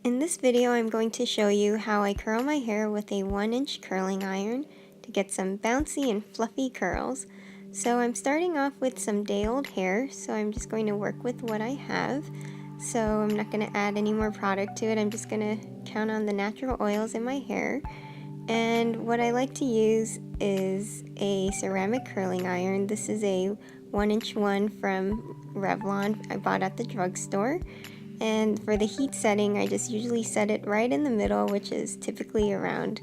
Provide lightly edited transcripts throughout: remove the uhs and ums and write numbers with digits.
In this video, I'm going to show you how I curl my hair with a 1-inch curling iron to get some bouncy and fluffy curls. So I'm starting off with some day-old hair, so I'm just going to work with what I have. So I'm not going to add any more product to it, I'm just going to count on the natural oils in my hair. And what I like to use is a ceramic curling iron. This is a 1-inch one from Revlon I bought at the drugstore. And for the heat setting, I just usually set it right in the middle, which is typically around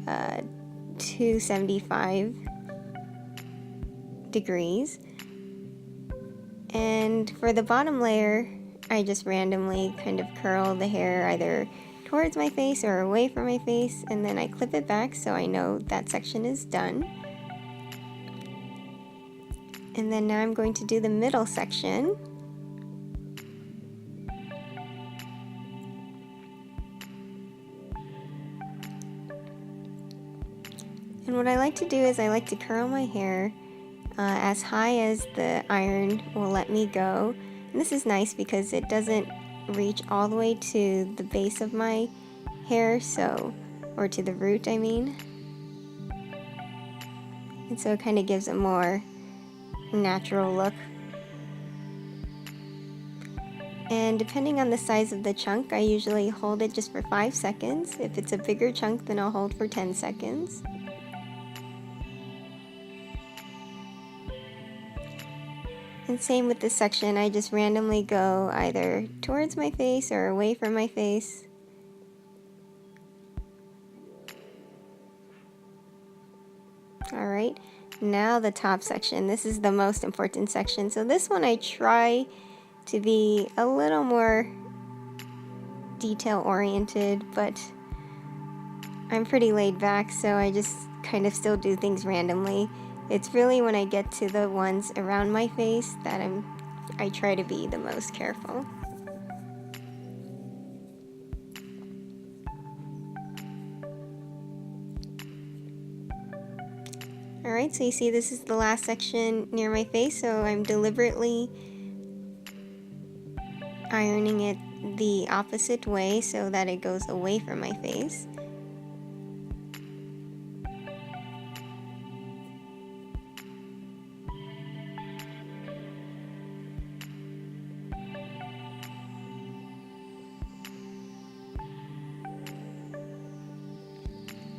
275 degrees. And for the bottom layer, I just randomly kind of curl the hair either towards my face or away from my face, and then I clip it back so I know that section is done. And then now I'm going to do the middle section. And what I like to do is I like to curl my hair as high as the iron will let me go. And this is nice because it doesn't reach all the way to the base of my hair, or to the root, I mean. And so it kind of gives a more natural look. And depending on the size of the chunk, I usually hold it just for 5 seconds. If it's a bigger chunk, then I'll hold for 10 seconds. And same with this section, I just randomly go either towards my face or away from my face. Alright, now the top section. This is the most important section. So this one I try to be a little more detail oriented, but I'm pretty laid back, so I just kind of still do things randomly. It's really when I get to the ones around my face that I try to be the most careful. Alright, so you see this is the last section near my face, so I'm deliberately ironing it the opposite way so that it goes away from my face.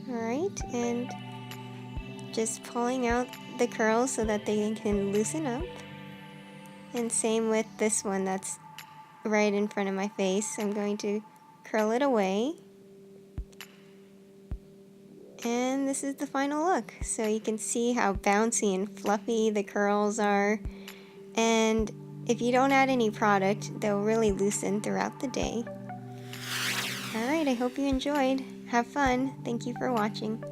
Alright, and just pulling out the curls so that they can loosen up. And same with this one that's right in front of my face. I'm going to curl it away. And this is the final look. So you can see how bouncy and fluffy the curls are. And if you don't add any product, they'll really loosen throughout the day. Alright, I hope you enjoyed. Have fun. Thank you for watching.